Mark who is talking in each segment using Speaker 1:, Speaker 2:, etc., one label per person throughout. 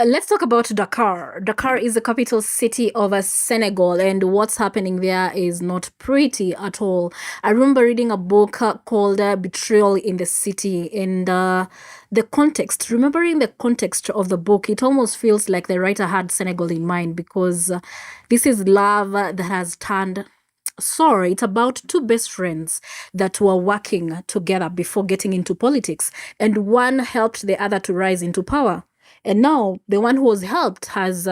Speaker 1: Let's talk about Dakar. Dakar is the capital city of Senegal, and what's happening there is not pretty at all. I remember reading a book called Betrayal in the City, and remembering the context of the book, it almost feels like the writer had Senegal in mind because this is love that has turned sour. It's about two best friends that were working together before getting into politics, and one helped the other to rise into power. And now the one who was helped has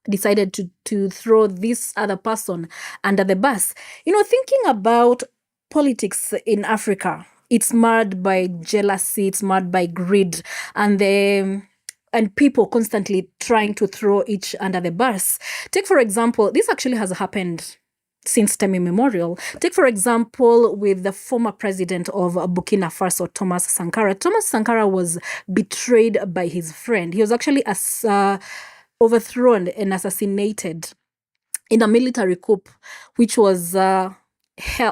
Speaker 1: decided to throw this other person under the bus. Thinking about politics in Africa, it's marred by jealousy, it's marred by greed, and people constantly trying to throw each under the bus. Take, for example, this actually has happened since time immemorial. Take, for example, with the former president of Burkina Faso, Thomas Sankara. Thomas Sankara was betrayed by his friend. He was actually overthrown and assassinated in a military coup, which was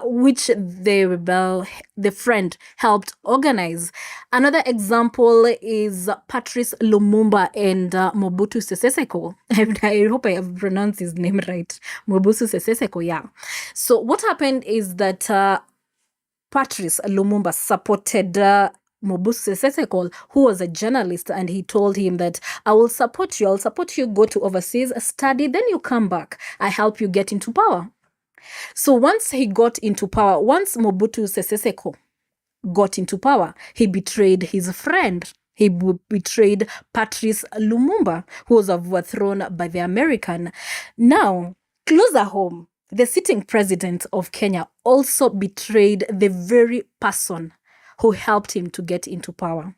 Speaker 1: which the friend helped organize. Another example is Patrice Lumumba and Mobutu Sese Seko. I hope I have pronounced his name right. Mobutu Sese Seko, yeah. So what happened is that Patrice Lumumba supported Mobutu Sese Seko, who was a journalist, and he told him that I'll support you, go to overseas, study, then you come back. I help you get into power. So once he got into power, once Mobutu Sese Seko got into power, he betrayed his friend. He betrayed Patrice Lumumba, who was overthrown by the American. Now, closer home, the sitting president of Kenya also betrayed the very person who helped him to get into power.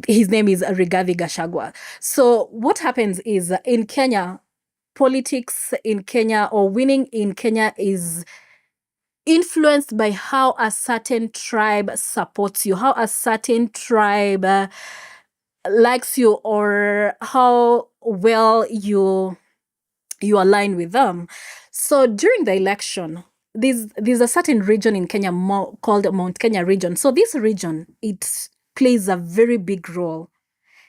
Speaker 1: His name is Rigathi Gachagua. So what happens is in Kenya, politics in Kenya or winning in Kenya is influenced by how a certain tribe supports you, how a certain tribe likes you, or how well you align with them. So during the election, there's a certain region in Kenya called Mount Kenya region. So this region, it plays a very big role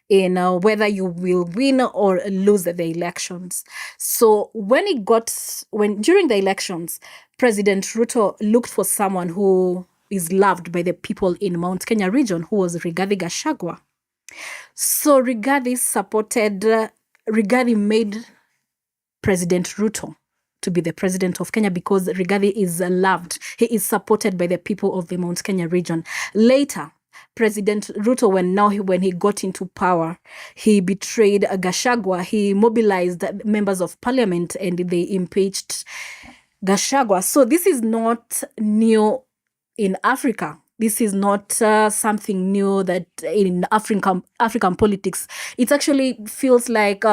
Speaker 1: in whether you will win or lose the elections. So during the elections, President Ruto looked for someone who is loved by the people in Mount Kenya region, who was Rigathi Gachagua. So Rigathi made President Ruto to be the president of Kenya because Rigathi is loved. He is supported by the people of the Mount Kenya region. Later, President Ruto, when he got into power, he betrayed Gachagua. He mobilized members of parliament and they impeached Gachagua. So this is not new in Africa. This is not something new that in African politics. It actually feels like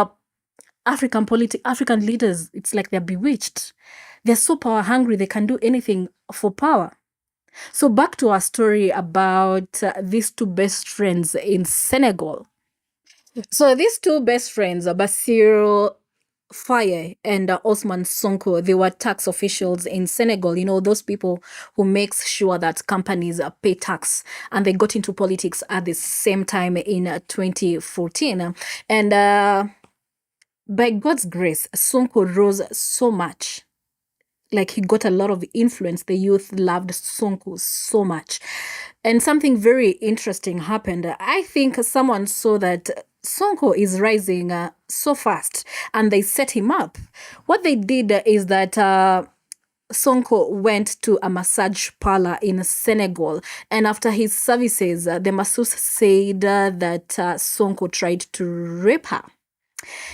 Speaker 1: African leaders, it's like they're bewitched. They're so power hungry, they can do anything for power. So back to our story about these two best friends in Senegal. So these two best friends, Bassirou Faye and Osman Sonko, they were tax officials in Senegal. Those people who makes sure that companies pay tax. And they got into politics at the same time in 2014. And by God's grace, Sonko rose so much. Like, he got a lot of influence. The youth loved Sonko so much. And something very interesting happened. I think someone saw that Sonko is rising so fast and they set him up. What they did is that Sonko went to a massage parlor in Senegal. And after his services, the masseuse said that Sonko tried to rape her.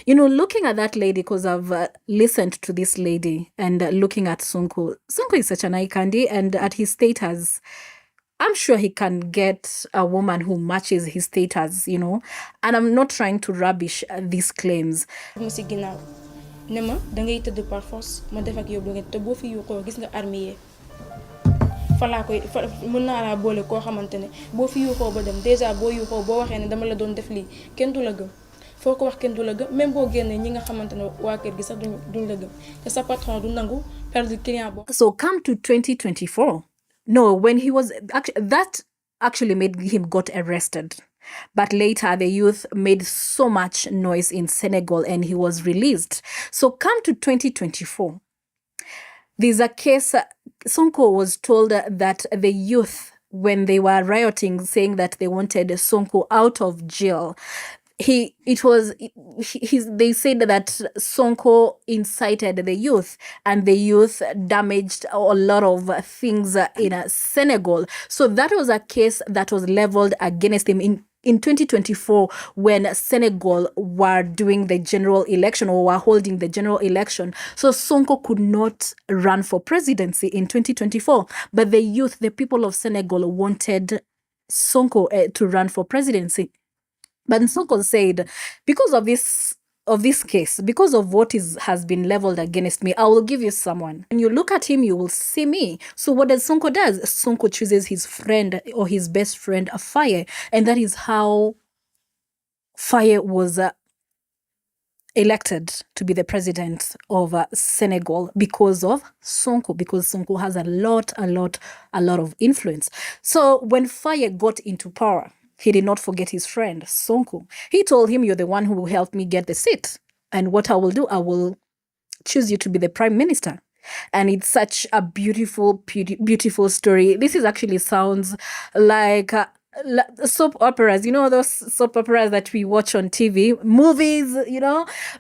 Speaker 1: Looking at that lady, because I've listened to this lady and looking at Sonko is such an eye candy, and at his status, I'm sure he can get a woman who matches his status, and I'm not trying to rubbish these claims.
Speaker 2: Nema dangay teud par force ma def ak yow do ngeen te bo fi yu ko gis nga armée fala koy mën na la bolé ko xamantene bo fi yu ko ba dem déjà bo yu ko bo waxé né dama la doon def li kenn du la gëm foko wax kenn du la gëm même bo génné ñi nga xamantene wa kër gi sax duñ la gëm te sa patron du nangu perdre client bo.
Speaker 1: So come to 2024, no, when he was that actually made him got arrested. But later, the youth made so much noise in Senegal and he was released. So come to 2024. There's a case, Sonko was told that the youth, when they were rioting, saying that they wanted Sonko out of jail, they said that Sonko incited the youth and the youth damaged a lot of things in Senegal. So that was a case that was leveled against him in 2024 when Senegal were doing the general election or were holding the general election. So Sonko could not run for presidency in 2024. But the youth, the people of Senegal wanted Sonko to run for presidency. But Sonko said, because of this case, because of what has been leveled against me, I will give you someone. When you look at him, you will see me. So what does Sonko does? Sonko chooses his friend or his best friend, Faye, and that is how Faye was elected to be the president of Senegal because of Sonko, because Sonko has a lot of influence. So when Faye got into power, he did not forget his friend, Sonko. He told him, you're the one who will help me get the seat. And what I will do, I will choose you to be the prime minister. And it's such a beautiful story. This is actually sounds like soap operas, those soap operas that we watch on TV, movies,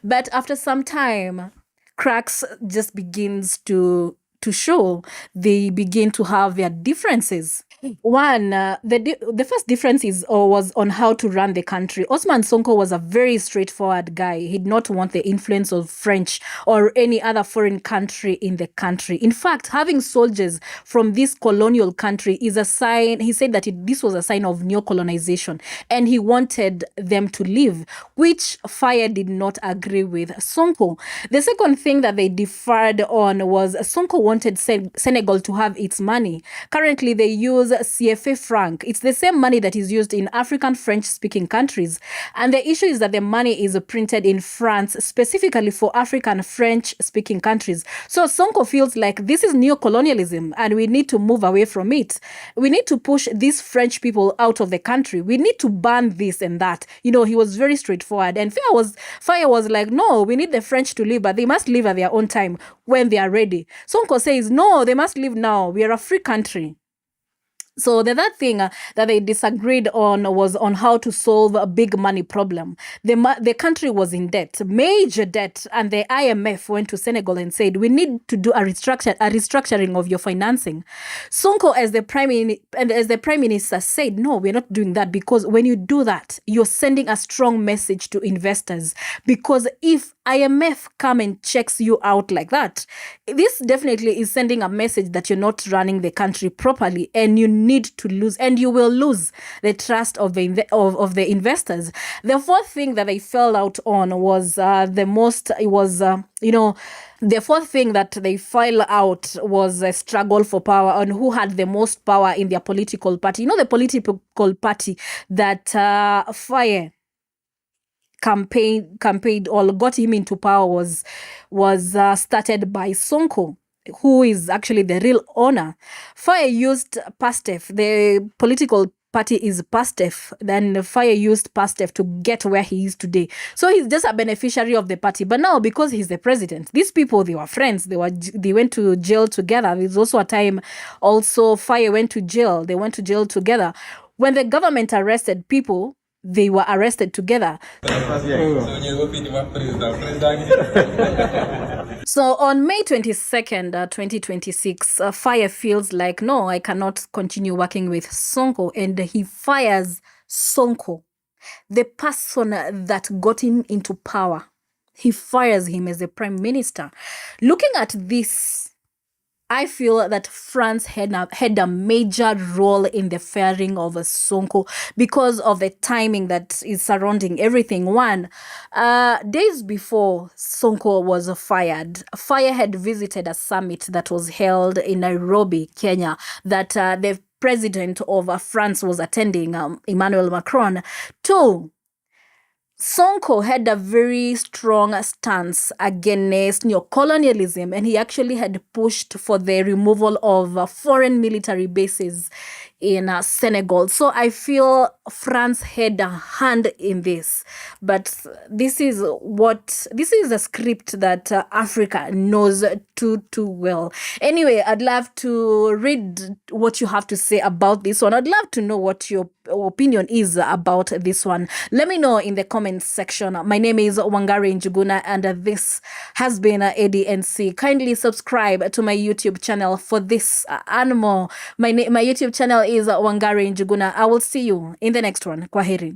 Speaker 1: but after some time, cracks just begins to show. They begin to have their differences. One, the first difference was on how to run the country. Osman Sonko was a very straightforward guy. He did not want the influence of French or any other foreign country in the country. In fact, having soldiers from this colonial country is a sign. He said that this was a sign of neo-colonization, and he wanted them to leave, which Faye did not agree with Sonko. The second thing that they differed on was Sonko wanted Senegal to have its money. Currently, they use CFA franc. It's the same money that is used in African French-speaking countries. And the issue is that the money is printed in France specifically for African French-speaking countries. So Sonko feels like this is neo-colonialism and we need to move away from it. We need to push these French people out of the country. We need to ban this and that. He was very straightforward. And Faye was like, no, we need the French to leave, but they must leave at their own time when they are ready. Sonko says, no, they must leave now. We are a free country. So the third thing that they disagreed on was on how to solve a big money problem. The country was in debt, major debt, and the IMF went to Senegal and said, we need to do a restructuring of your financing. Sonko, as the prime minister, said, no, we're not doing that, because when you do that, you're sending a strong message to investors. Because if IMF come and checks you out like that, this definitely is sending a message that you're not running the country properly, and you need to lose, and you will lose the trust of the investors. The fourth thing that they fell out on was the fourth thing that they fell out was a struggle for power on who had the most power in their political party. The political party that Faye campaigned or got him into power was started by Sonko, who is actually the real owner. Faye used PASTEF. The political party is PASTEF. Then Faye used PASTEF to get where he is today. So he's just a beneficiary of the party. But now, because he's the president, these people, they were friends. They went to jail together. There's also a time also Faye went to jail. They went to jail together. When the government arrested people, they were arrested together. So on May 22nd, 2026, Faye feels like, no, I cannot continue working with Sonko, and he fires Sonko, the person that got him into power. He fires him as the prime minister. Looking at this, I feel that France had a major role in the firing of Sonko because of the timing that is surrounding everything. One, days before Sonko was fired, Faye had visited a summit that was held in Nairobi, Kenya, that the president of France was attending, Emmanuel Macron. Two, Sonko had a very strong stance against neo-colonialism, and he actually had pushed for the removal of foreign military bases in Senegal. So I feel France had a hand in this, but this is a script that Africa knows too well. Anyway, I'd love to read what you have to say about this one. I'd love to know what your opinion is about this one. Let me know in the comments section. My name is Wangari Njuguna, and this has been ADNC. Kindly subscribe to my YouTube channel for this and more. My YouTube channel is Wangari Njuguna. I will see you in the next one. Kwaheri.